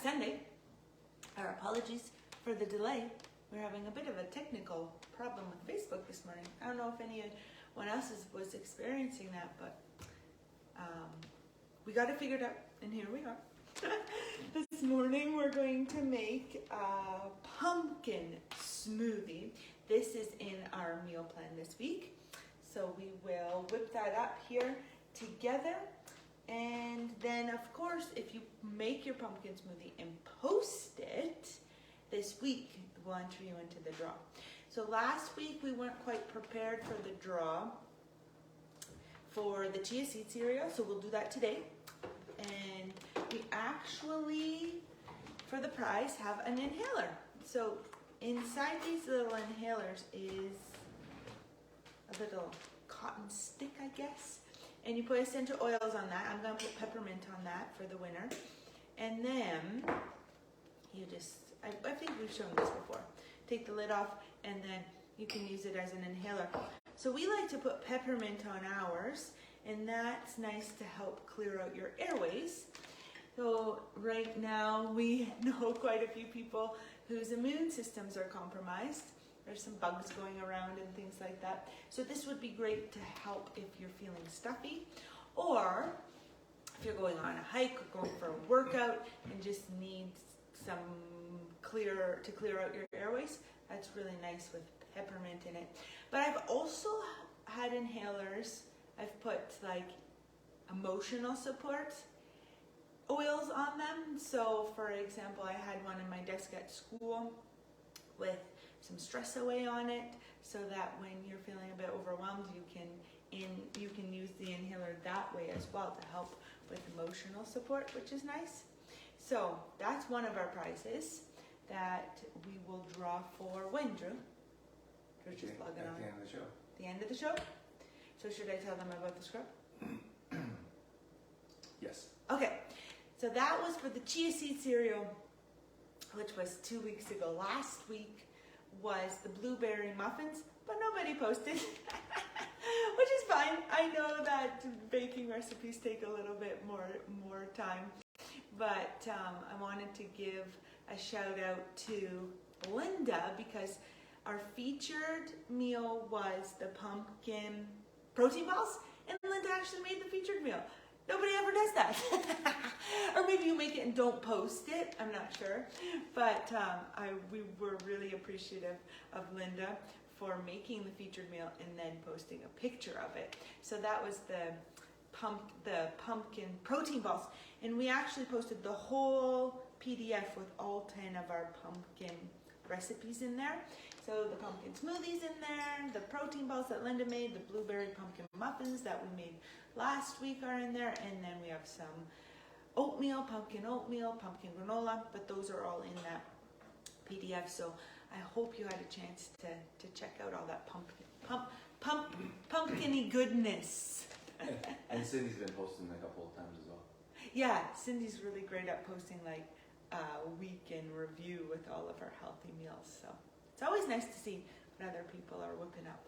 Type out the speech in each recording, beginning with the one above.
Sunday. Our apologies for the delay. We're having a bit of a technical problem with Facebook this morning. I don't know if anyone else was experiencing that, but we got it figured out, and here we are. This morning we're going to make a pumpkin smoothie. This is in our meal plan this week. So we will whip that up here together. And then, of course, if you make your pumpkin smoothie and post it this week, we'll enter you into the draw. So last week we weren't quite prepared for the draw for the chia seed cereal, so we'll do that today. And we actually, for the prize, have an inhaler. So inside these little inhalers is a little cotton stick, I guess. And you put essential oils on that. I'm going to put peppermint on that for the winner. And then you just, I think we've shown this before. Take the lid off and then you can use it as an inhaler. So we like to put peppermint on ours, and that's nice to help clear out your airways. So right now we know quite a few people whose immune systems are compromised. There's some bugs going around and things like that. So this would be great to help if you're feeling stuffy, or if you're going on a hike or going for a workout and just need some to clear out your airways. That's really nice with peppermint in it. But I've also had inhalers. I've put like emotional support oils on them. So for example, I had one in my desk at school with some stress away on it, so that when you're feeling a bit overwhelmed, you can use the inhaler that way as well to help with emotional support, which is nice. So that's one of our prizes that we will draw for when, Drew? Drew's just logging on. At the end of the show. The end of the show? So should I tell them about the scrub? Yes. Okay, so that was for the chia seed cereal, which was 2 weeks ago. Last week was the blueberry muffins, but nobody posted, which is fine. I know that baking recipes take a little bit more time, but I wanted to give a shout out to Linda because our featured meal was the pumpkin protein balls, and Linda actually made the featured meal. Nobody ever does that. Or maybe you make it and don't post it. I'm not sure. But we were really appreciative of Linda for making the featured meal and then posting a picture of it. So that was the pumpkin protein balls. And we actually posted the whole PDF with all 10 of our pumpkin recipes in there. So the pumpkin smoothies in there, the protein balls that Linda made, the blueberry pumpkin muffins that we made last week are in there, and then we have some oatmeal, pumpkin granola, but those are all in that PDF. So I hope you had a chance to check out all that pumpkin-y goodness. And Cindy's been posting a couple of times as well. Yeah, Cindy's really great at posting like a weekend review with all of our healthy meals. So it's always nice to see what other people are whipping up.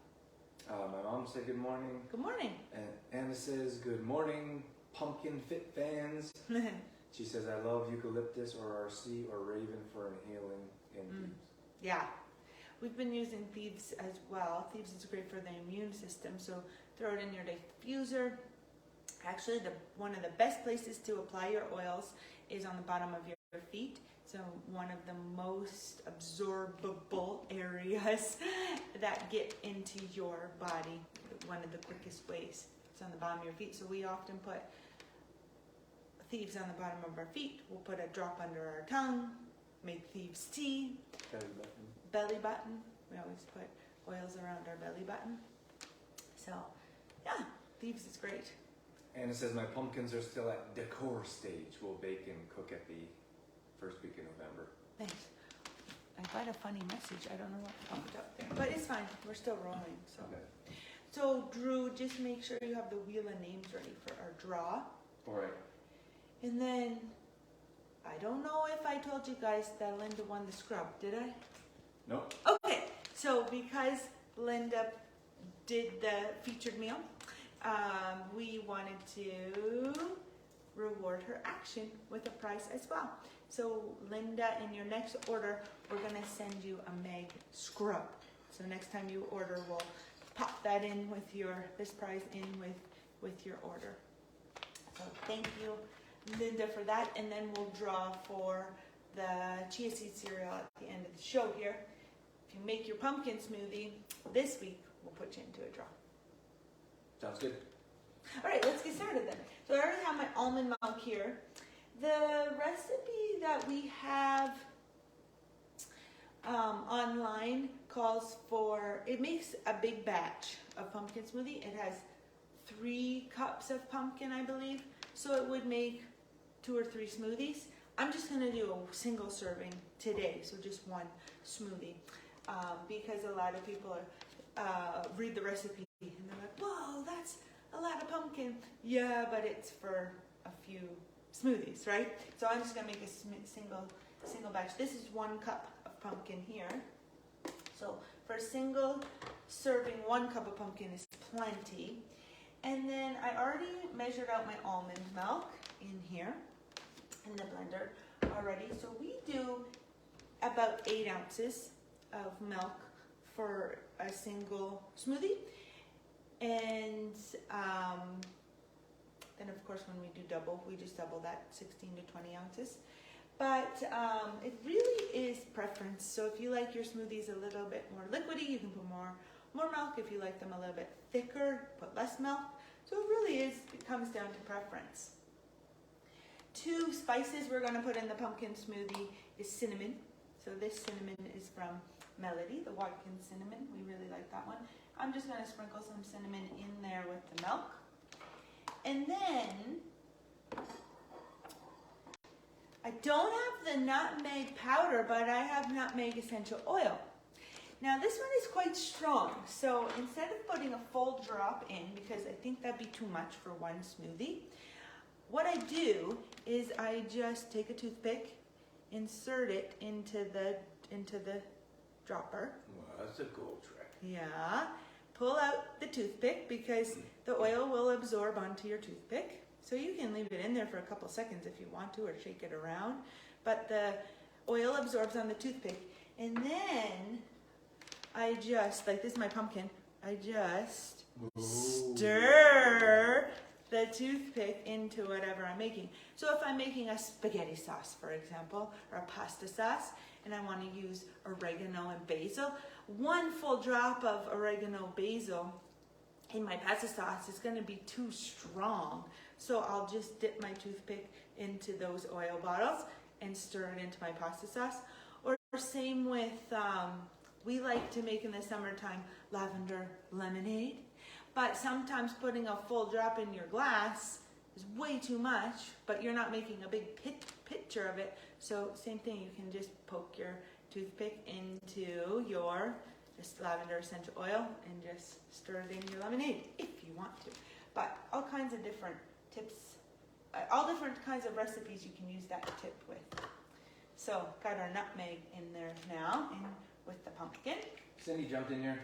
My mom said good morning. Good morning. And Anna says good morning, pumpkin fit fans. She says I love eucalyptus or RC or raven for inhaling and thieves. Yeah, we've been using thieves as well. Thieves is great for the immune system, so throw it in your diffuser. Actually, one of the best places to apply your oils is on the bottom of your feet. So one of the most absorbable areas that get into your body, one of the quickest ways. It's on the bottom of your feet. So we often put thieves on the bottom of our feet. We'll put a drop under our tongue, make thieves tea. Belly button. We always put oils around our belly button. So yeah, thieves is great. Anna says my pumpkins are still at decor stage. We'll bake and cook at the first week in November. Thanks. I got a funny message. I don't know what popped up there, but it's fine. We're still rolling. So, Okay. So Drew, just make sure you have the wheel of names ready for our draw. All right. And then, I don't know if I told you guys that Linda won the scrub. Did I? Nope. Okay. So because Linda did the featured meal, we wanted to reward her action with a prize as well. So Linda, in your next order, we're gonna send you a Meg scrub. So next time you order, we'll pop that in with this prize in with your order. So thank you, Linda, for that. And then we'll draw for the chia seed cereal at the end of the show here. If you make your pumpkin smoothie this week, we'll put you into a draw. Sounds good. All right, let's get started then. So I already have my almond milk here. The recipe that we have online calls for, it makes a big batch of pumpkin smoothie. It has 3 cups of pumpkin, I believe. So it would make 2 or 3 smoothies. I'm just gonna do a single serving today, so just 1 smoothie. Because a lot of people read the recipe and they're like, whoa, that's a lot of pumpkin. Yeah, but it's for a few smoothies, right? So I'm just gonna make a single batch. This is 1 cup of pumpkin here. So for a single serving, 1 cup of pumpkin is plenty. And then I already measured out my almond milk in here in the blender already. So we do about 8 ounces of milk for a single smoothie. And then of course when we do double, we just double that, 16 to 20 ounces. But it really is preference. So if you like your smoothies a little bit more liquidy, you can put more milk. If you like them a little bit thicker, put less milk. So it really is, it comes down to preference. 2 spices we're gonna put in the pumpkin smoothie is cinnamon. So this cinnamon is from Melody, the Watkins cinnamon. We really like that one. I'm just gonna sprinkle some cinnamon in there with the milk. And then, I don't have the nutmeg powder, but I have nutmeg essential oil. Now this one is quite strong, so instead of putting a full drop in, because I think that'd be too much for 1 smoothie, what I do is I just take a toothpick, insert it into the dropper. Well, that's a cool trick. Yeah. Pull out the toothpick because the oil will absorb onto your toothpick. So you can leave it in there for a couple seconds if you want to, or shake it around. But the oil absorbs on the toothpick. And then I just, like this is my pumpkin, I just stir the toothpick into whatever I'm making. So if I'm making a spaghetti sauce, for example, or a pasta sauce, and I want to use oregano and basil, 1 full drop of oregano basil in my pasta sauce is going to be too strong. So I'll just dip my toothpick into those oil bottles and stir it into my pasta sauce. Or same with, we like to make in the summertime lavender lemonade. But sometimes putting a full drop in your glass is way too much, but you're not making a big picture of it. So same thing, you can just poke your toothpick into your lavender essential oil and just stir it in your lemonade if you want to. But all kinds of different tips, all different kinds of recipes you can use that tip with. So got our nutmeg in there now, in with the pumpkin. Cindy jumped in here.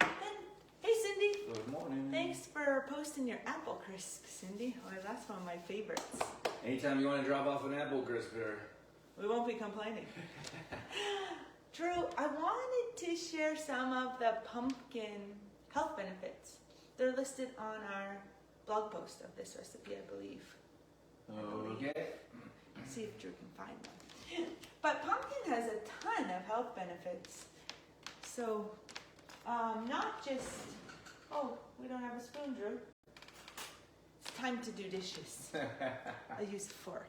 Hey Cindy. Good morning. Thanks for posting your apple crisp, Cindy. Oh, that's one of my favorites. Anytime you want to drop off an apple crisp here. We won't be complaining. Drew, I wanted to share some of the pumpkin health benefits. They're listed on our blog post of this recipe, I believe. Okay. See if Drew can find them. But pumpkin has a ton of health benefits. So, not just, oh, we don't have a spoon, Drew. It's time to do dishes. I use a fork.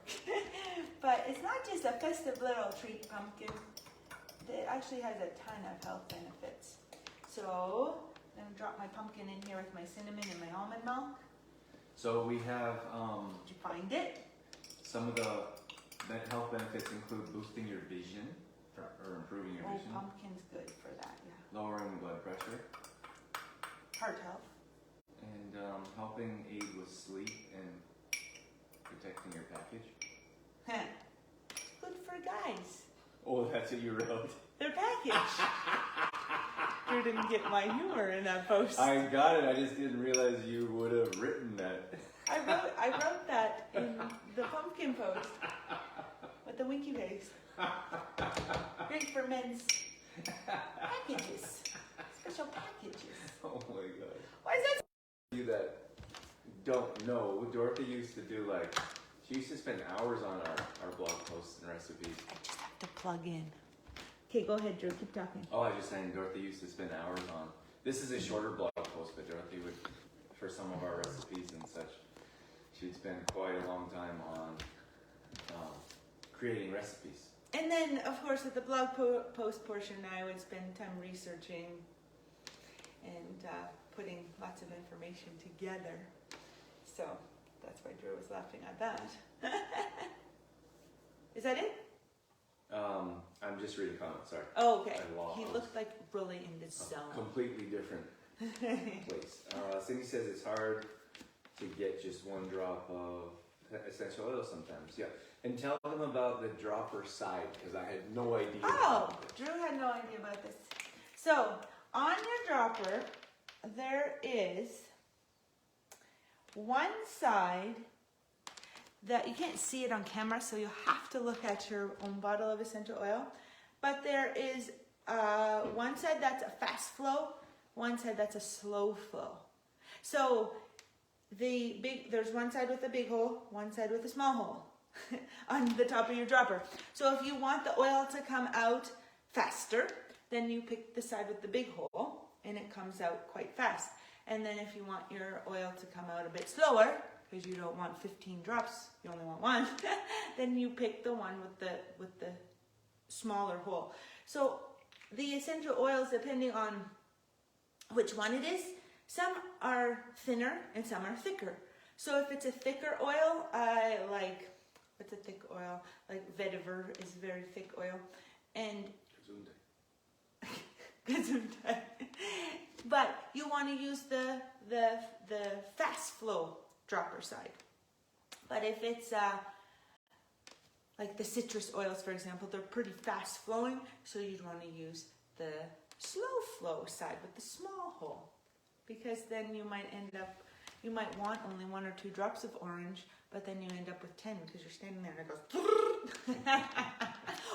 But it's not just a festive little treat, pumpkin. It actually has a ton of health benefits. So, I'm going to drop my pumpkin in here with my cinnamon and my almond milk. So we have Did you find it? some of the health benefits include boosting your vision or improving your vision, Pumpkin's good for that, yeah. lowering blood pressure, Heart health. and helping aid with sleep and protecting your package. Good for guys. Oh, that's what you wrote. Their package. You didn't get my humor in that post. I got it. I just didn't realize you would have written that. I wrote that in the pumpkin post with the winky face. Great for men's packages, special packages. Oh my god. Why is that? You that don't know, Dorothy used to do she used to spend hours on our blog posts and recipes. I just have to plug in. Okay, go ahead, Drew. Keep talking. Oh, I was just saying Dorothy used to spend hours on. This is a shorter blog post, but Dorothy would, for some of our recipes and such, she'd spend quite a long time on creating recipes. And then, of course, at the blog post portion, I would spend time researching and putting lots of information together. So that's why Drew was laughing at that. Is that it? I'm just reading comments, sorry. Oh, okay. I He lost. looked like really in the zone. Completely different place. Cindy says it's hard to get just one drop of essential oil sometimes. Yeah. And tell them about the dropper side, because I had no idea. Oh, Drew had no idea about this. So, on your dropper, there is one side that you can't see it on camera, so you have to look at your own bottle of essential oil. But there is one side that's a fast flow, one side that's a slow flow. So there's one side with a big hole, one side with a small hole on the top of your dropper. So if you want the oil to come out faster, then you pick the side with the big hole and it comes out quite fast. And then if you want your oil to come out a bit slower, because you don't want 15 drops, you only want one, then you pick the one with the smaller hole. So the essential oils, depending on which one it is, some are thinner and some are thicker. So if it's a thicker oil, what's a thick oil? Like vetiver is very thick oil. And but you want to use the fast flow dropper side. But if it's like the citrus oils, for example, they're pretty fast flowing, so you'd want to use the slow flow side with the small hole, because then you might want only 1 or 2 drops of orange, but then you end up with 10 because you're standing there and it goes.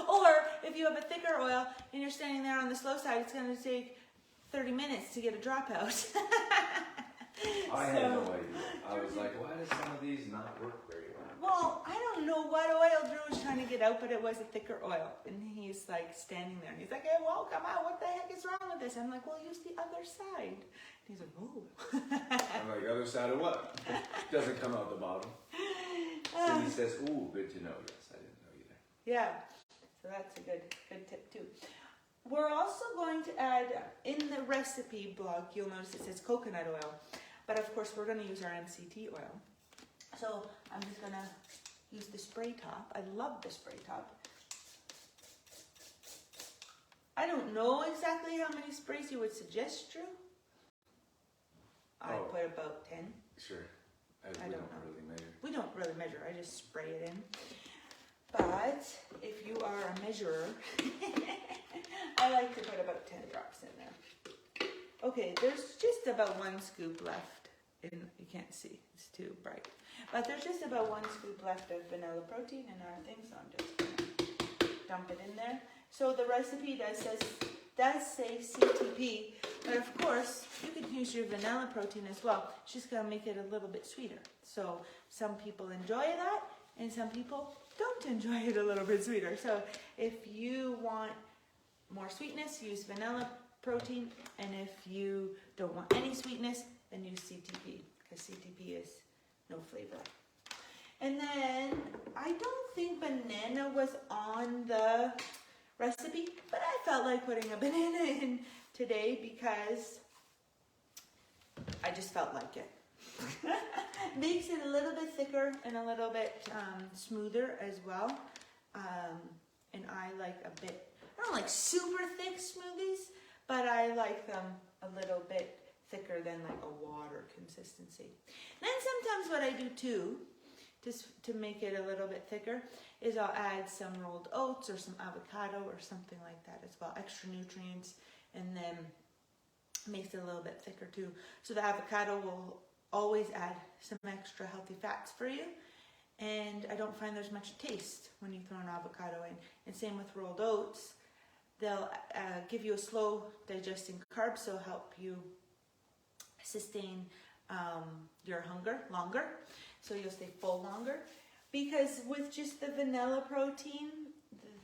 Or if you have a thicker oil and you're standing there on the slow side, it's going to take 30 minutes to get a drop out. I had no idea. I was like, why does some of these not work very well? Well, I don't know what oil Drew was trying to get out, but it was a thicker oil. And he's like standing there and he's like, hey, well, come on, what the heck is wrong with this? I'm like, well, use the other side. And he's like, oh. I'm like, other side of what? Doesn't come out the bottom. Cindy says, ooh, good to know. Yes, I didn't know either. Yeah, so that's a good tip too. We're also going to add, in the recipe blog, you'll notice it says coconut oil. But of course, we're going to use our MCT oil. So I'm just going to use the spray top. I love the spray top. I don't know exactly how many sprays you would suggest, Drew. I put about 10. Sure. I We don't don't know. really measure. We don't really measure. I just spray it in. But if you are a measurer, I like to put about 10 drops in there. Okay, there's just about 1 scoop left. You can't see, it's too bright. But there's just about 1 scoop left of vanilla protein in our thing, so I'm just going to dump it in there. So the recipe does say CTP, but of course, you can use your vanilla protein as well. It's just going to make it a little bit sweeter. So some people enjoy that, and some people don't enjoy it a little bit sweeter. So if you want more sweetness, use vanilla protein, and if you don't want any sweetness, then use CTP, because CTP is no flavor. And then I don't think banana was on the recipe, but I felt like putting a banana in today because I just felt like it. Makes it a little bit thicker and a little bit smoother as well. And I like I don't like super thick smoothies, but I like them a little bit thicker than like a water consistency. Then sometimes what I do too, just to make it a little bit thicker, is I'll add some rolled oats or some avocado or something like that as well. Extra nutrients, and then makes it a little bit thicker too. So the avocado will always add some extra healthy fats for you. And I don't find there's much taste when you throw an avocado in. And same with rolled oats. They'll give you a slow digesting carb, so help you sustain your hunger longer. So you'll stay full longer. Because with just the vanilla protein,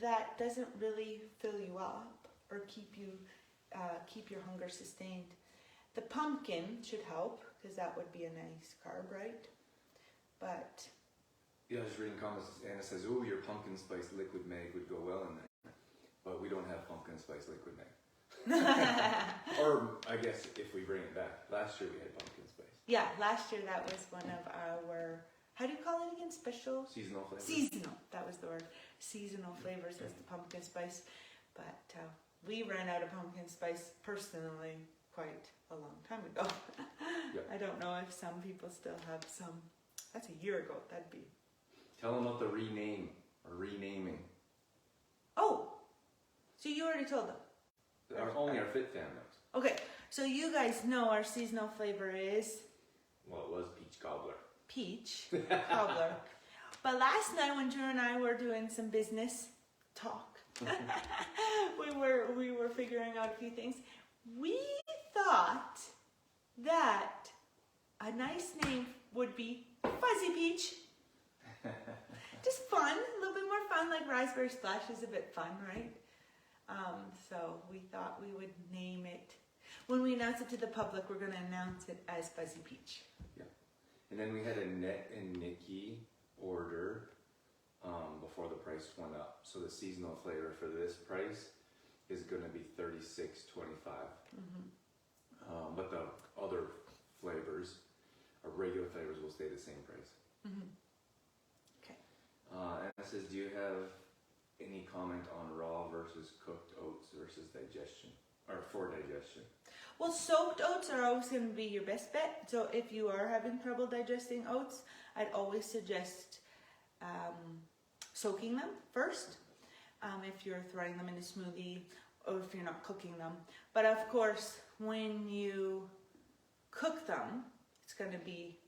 that doesn't really fill you up or keep your hunger sustained. The pumpkin should help, because that would be a nice carb, right? But yeah, I was reading comments. Anna says, "Oh, your pumpkin spice liquid mag would go well in there," but we don't have pumpkin spice liquid mag. Or I guess if we bring it back, last year we had pumpkin spice. Yeah, last year that was one of our, how do you call it again? Special? Seasonal flavors. Seasonal, that was the word. Seasonal flavors was the pumpkin spice. But we ran out of pumpkin spice personally quite a long time ago. Yep. I don't know if some people still have some. That's a year ago, that'd be. Tell them about the rename or renaming. Oh, so you already told them. Only our Fit fam knows. Okay, so you guys know our seasonal flavor is Well, it was peach cobbler. peach cobbler. But last night when Drew and I were doing some business talk, we were figuring out a few things. We thought that a nice name would be Fuzzy Peach. Just fun, a little bit more fun, like Raspberry Splash is a bit fun, right? So we thought we would name it. When we announce it to the public, we're going to announce it as Fuzzy Peach. Yeah. And then we had a Net and Nikki order before the price went up. So the seasonal flavor for this price is going to be $36.25. But the other flavors, or regular flavors, will stay the same price. Okay. And it says, do you have any comment on raw versus cooked oats versus digestion, or for digestion? Well, soaked oats are always going to be your best bet. So if you are having trouble digesting oats, I'd always suggest soaking them first. If you're throwing them in a smoothie, or if you're not cooking them. But of course, when you cook them, it's going to be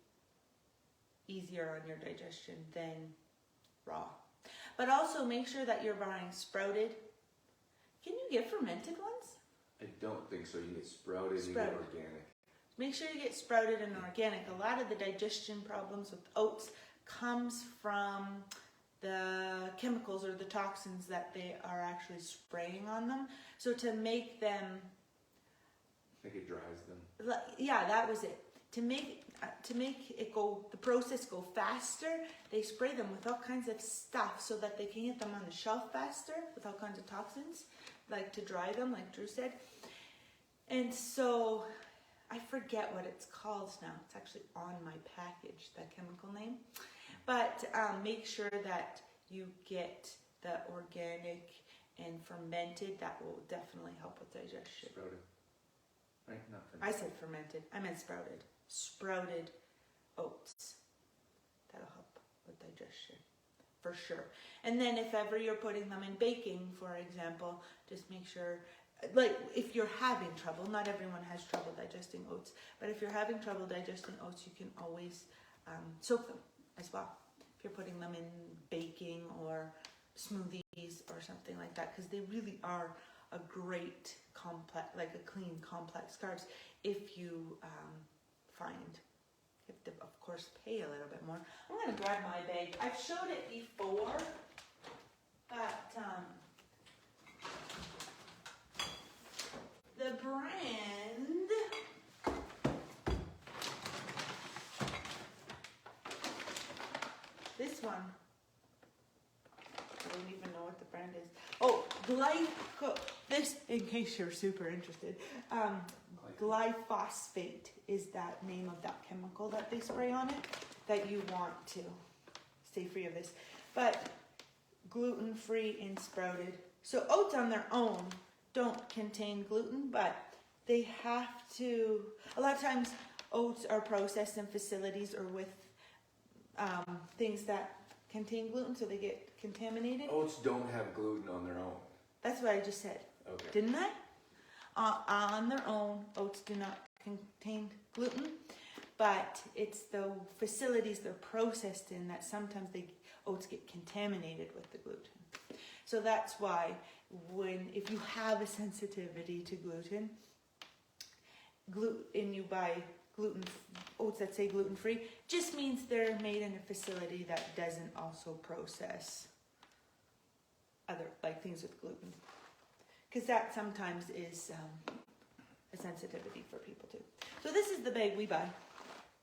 easier on your digestion than raw. But also make sure that you're buying sprouted. Can you get fermented ones? I don't think so. You get sprouted, you get organic. Make sure you get sprouted and organic. A lot of the digestion problems with oats comes from the chemicals or the toxins that they are actually spraying on them. So to make them... I think it dries them. Yeah, that was it. To make it go, the process go faster, they spray them with all kinds of stuff so that they can get them on the shelf faster with all kinds of toxins, like to dry them, like Drew said. And so, I forget what it's called now. It's actually on my package, that chemical name. But make sure that you get the organic and fermented. That will definitely help with digestion. Sprouted. Right? Not fermented. I said fermented. I meant sprouted. Sprouted oats. That'll help with digestion, for sure. And then if ever you're putting them in baking, for example, just make sure, like if you're having trouble, not everyone has trouble digesting oats, but if you're having trouble digesting oats, you can always soak them as well. If you're putting them in baking or smoothies or something like that, because they really are a great complex, like a clean complex carbs. If you find, you have to of course pay a little bit more. I'm going to grab my bag. I've showed it before, but the brand, this one, I don't even know what the brand is. Oh, this, in case you're super interested, glyphosate is that name of that chemical that they spray on it, that you want to stay free of this. But gluten-free and sprouted. So oats on their own don't contain gluten, but they have to, a lot of times oats are processed in facilities or with things that contain gluten, so they get contaminated. Oats don't have gluten on their own. That's what I just said. Okay. Didn't I? On their own, oats do not contain gluten, but it's the facilities they're processed in that sometimes oats get contaminated with the gluten. So that's why if you have a sensitivity to gluten, and you buy oats that say gluten-free, just means they're made in a facility that doesn't also process other things with gluten, because that sometimes is a sensitivity for people too. So this is the bag we buy.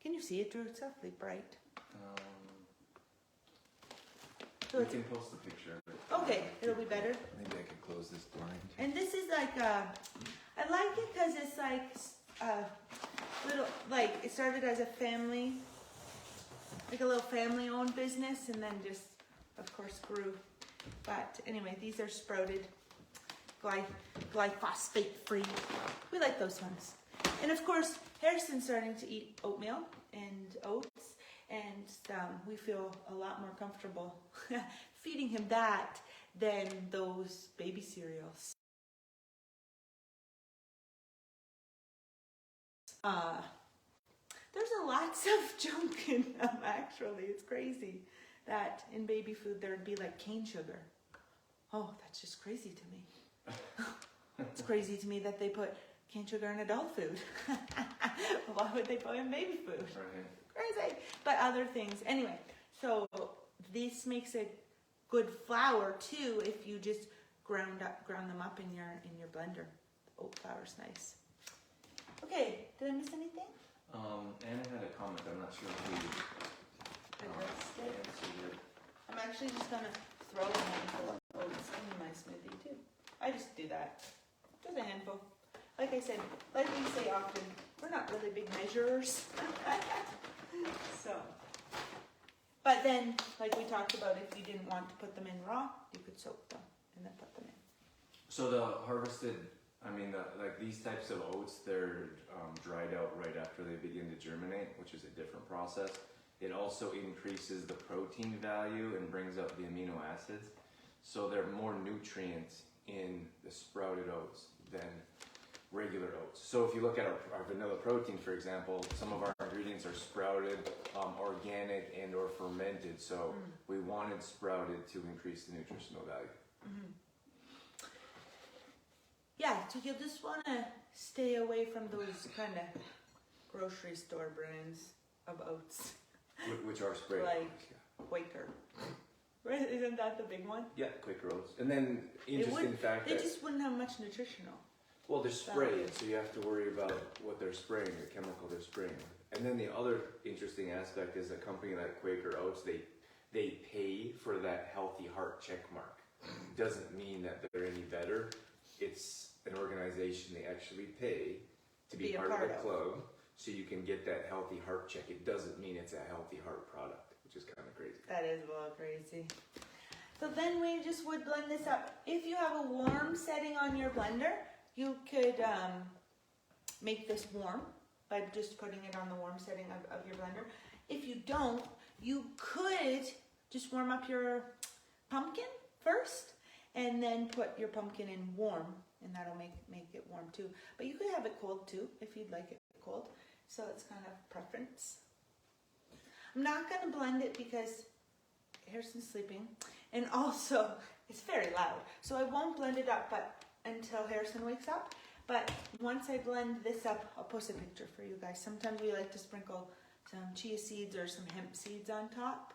Can you see it, Drew? It's awfully bright. We can post the picture. Okay, it'll be better. Maybe I could close this blind. And this is I like it because it's little, it started as a family, a little family-owned business, and then just, of course, grew. But anyway, these are sprouted, glyphosate-free. We like those ones. And of course, Harrison's starting to eat oatmeal and oats, and we feel a lot more comfortable feeding him that than those baby cereals. There's lots of junk in them, actually. It's crazy that in baby food there'd be cane sugar. Oh, that's just crazy to me. It's crazy to me that they put cane sugar in adult food. Why would they put it in baby food? Right. Crazy. But other things. Anyway, so this makes a good flour too if you just ground them up in your blender. The oat flour's nice. Okay, did I miss anything? Anna had a comment. I'm not sure if we answered it. I'm actually just gonna throw a handful of oats in my smoothie too. I just do that. Just a handful. Like I said, like we say often, we're not really big measurers. So, but then, like we talked about, if you didn't want to put them in raw, you could soak them and then put them in. So the harvested, these types of oats, they're dried out right after they begin to germinate, which is a different process. It also increases the protein value and brings up the amino acids. So there are more nutrients in the sprouted oats than regular oats. So if you look at our vanilla protein, for example, some of our ingredients are sprouted, organic, and or fermented. So we wanted sprouted to increase the nutritional value. Mm-hmm. Yeah, so you'll just want to stay away from those kind of grocery store brands of oats. Which are sprayed. Like Quaker. Right? Isn't that the big one? Yeah, Quaker oats. And then interesting fact they that just wouldn't have much nutritional. well, they're sprayed, so you have to worry about what they're spraying, the chemical they're spraying. And then the other interesting aspect is a company like Quaker Oats, they pay for that healthy heart check mark. Doesn't mean that they're any better. It's an organization they actually pay to be part of the club, so you can get that healthy heart check. It doesn't mean it's a healthy heart product, which is kind of crazy. That is a little crazy. So then we just would blend this up. If you have a warm setting on your blender, you could make this warm by just putting it on the warm setting of your blender. If you don't, you could just warm up your pumpkin first and then put your pumpkin in warm, and that'll make it warm too. But you could have it cold too if you'd like it cold. So it's kind of preference. I'm not going to blend it because Harrison's sleeping, and also it's very loud. So I won't blend it up until Harrison wakes up. But once I blend this up, I'll post a picture for you guys. Sometimes we like to sprinkle some chia seeds or some hemp seeds on top.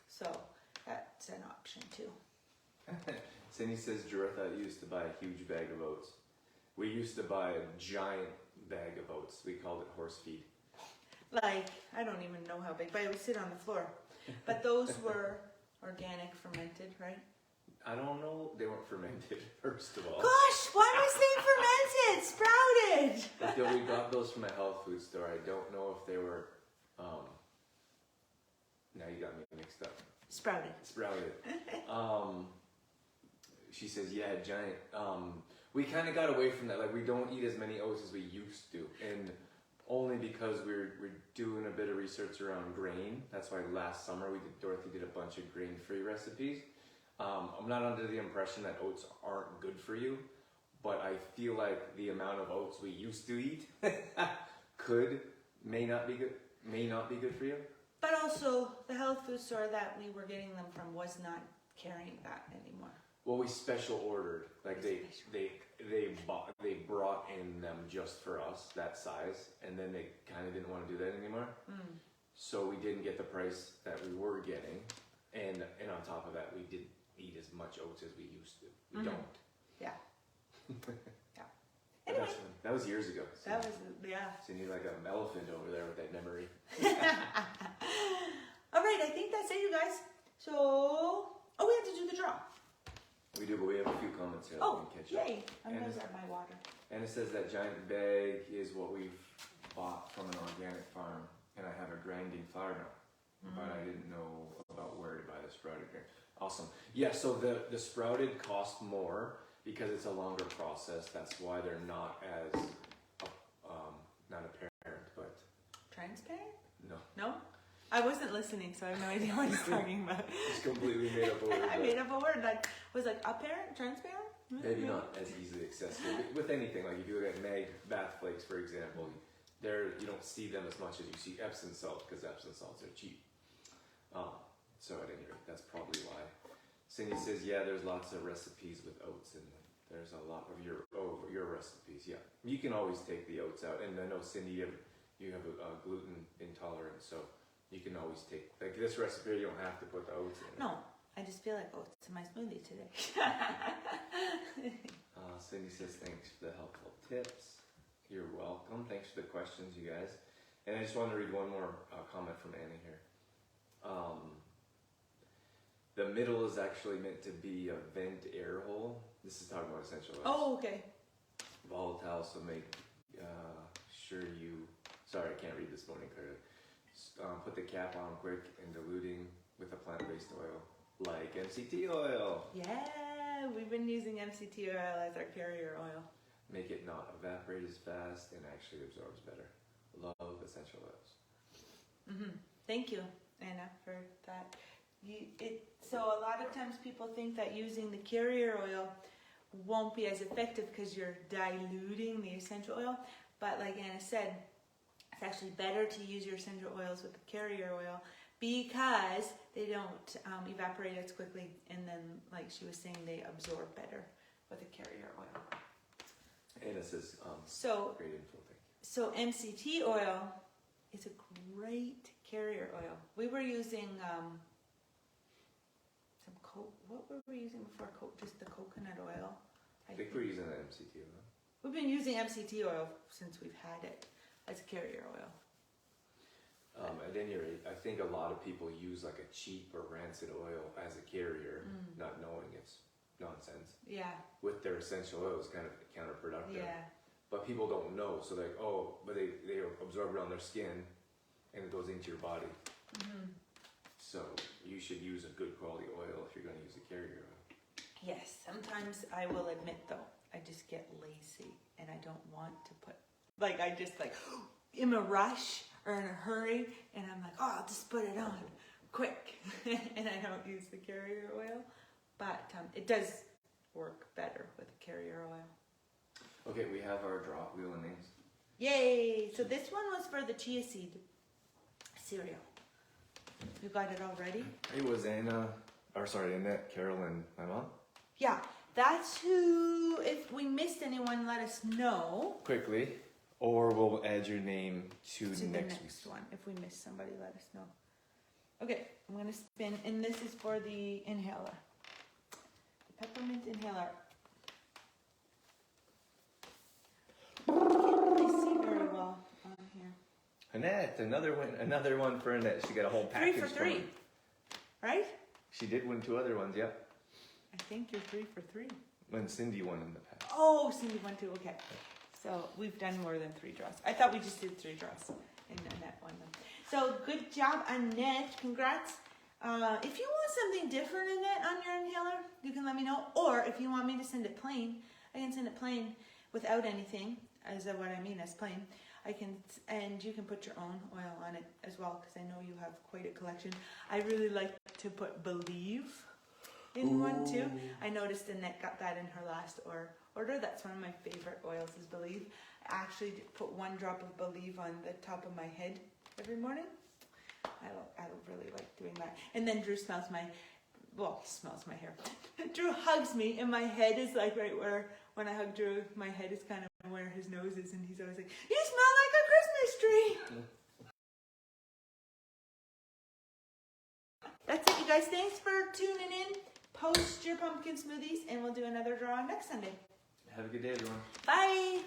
So that's an option too. Cindy says Dorothy used to buy a huge bag of oats. We used to buy a giant bag of oats. We called it horse feed. I don't even know how big, but it would sit on the floor. But those were organic, fermented, right? I don't know. They weren't fermented, first of all. Gosh, why was they fermented? Sprouted! Until we got those from a health food store. I don't know if they were, now you got me mixed up. Sprouted. She says, yeah, giant. We kind of got away from that. We don't eat as many oats as we used to. And only because we're doing a bit of research around grain. That's why last summer Dorothy did a bunch of grain-free recipes. I'm not under the impression that oats aren't good for you, but I feel like the amount of oats we used to eat could may not be good for you. But also, the health food store that we were getting them from was not carrying that anymore. Well, we special ordered, like they brought in them just for us, that size, and then they kind of didn't want to do that anymore. So we didn't get the price that we were getting, and on top of that, we didn't eat as much oats as we used to. We don't. Yeah. Yeah. Anyway, that was years ago. So, that was So you need like an elephant over there with that memory. All right, I think that's it, you guys. So, we have to do the draw. We do, but we have a few comments here. Oh, we can catch up. yay! I'm gonna grab my water. And it says that giant bag is what we've bought from an organic farm, and I have a grinding flour mill, but I didn't know about where to buy the sprouted grain. Awesome. Yeah, so the sprouted cost more because it's a longer process. That's why they're not as not apparent, but Transparent? no. No? I wasn't listening, so I have no idea what he's talking about. It's completely made up a word. I made up a word that was like apparent, transparent? Maybe not as easily accessible. With anything, like if you look at Mag bath flakes, for example, you don't see them as much as you see Epsom salt because Epsom salts are cheap. So at any rate, that's probably why. Cindy says, yeah, there's lots of recipes with oats, and there's a lot of your recipes. Yeah, you can always take the oats out, and I know Cindy, you have a gluten intolerance, so you can always take like this recipe. You don't have to put the oats in. No, I just feel like oats in my smoothie today. Cindy says, thanks for the helpful tips. You're welcome. Thanks for the questions, you guys. And I just want to read one more comment from Anna here. The middle is actually meant to be a vent air hole. This is talking about essential oils. Oh, okay. Volatile, so make sure you... Sorry, I can't read this morning clearly. Put the cap on quick and diluting with a plant-based oil, like MCT oil. Yeah, we've been using MCT oil as our carrier oil. Make it not evaporate as fast and actually absorbs better. Love essential oils. Thank you, Anna, for that. So a lot of times people think that using the carrier oil won't be as effective because you're diluting the essential oil. But like Anna said, it's actually better to use your essential oils with the carrier oil because they don't evaporate as quickly, and then, like she was saying, they absorb better with the carrier oil. Anna says, great info, thank you. So MCT oil is a great carrier oil. We were using what were we using before? Just the coconut oil. I think we're using the MCT oil. We've been using MCT oil since we've had it as a carrier oil. At any rate, I think a lot of people use like a cheap or rancid oil as a carrier, not knowing it's nonsense. Yeah. With their essential oil, it's kind of counterproductive. Yeah. But people don't know, so they're like, but they absorb it on their skin, and it goes into your body. So you should use a good quality oil if you're going to use a carrier oil. Yes, sometimes I will admit though, I just get lazy and I don't want to put, I just in a rush or in a hurry, and I'm like, I'll just put it on quick. And I don't use the carrier oil, but it does work better with the carrier oil. Okay, we have our drop wheel and names. Yay! So this one was for the chia seed cereal. You got it all ready? It was Annette, Carol, and my mom. Yeah, that's who. If we missed anyone, let us know. Quickly, or we'll add your name to the next next one. If we miss somebody, let us know. Okay, I'm gonna spin, and this is for the inhaler, the peppermint inhaler. I can't really see very well on here. Annette, another one for Annette. She got a whole package. 3 for 3, right? She did win 2 other ones, yep. I think you're 3 for 3. When Cindy won in the past. Oh, Cindy won too. Okay, so we've done more than 3 draws. I thought we just did 3 draws, and Annette won them. So good job, Annette. Congrats. If you want something different, Annette, on your inhaler, you can let me know. Or if you want me to send it plain, I can send it plain without anything. As what I mean as plain. I can, and you can put your own oil on it as well, because I know you have quite a collection. I really like to put Believe in one too. Ooh. I noticed Annette got that in her last order. That's one of my favorite oils is Believe. I actually put 1 drop of Believe on the top of my head every morning. I don't really like doing that. And then Drew smells my hair. Drew hugs me and my head is like right where, when I hug Drew, my head is kind of where his nose is, and he's always like, "You smell like a Christmas tree." That's it, you guys. Thanks for tuning in. Post your pumpkin smoothies and we'll do another draw next Sunday. Have a good day, everyone. Bye.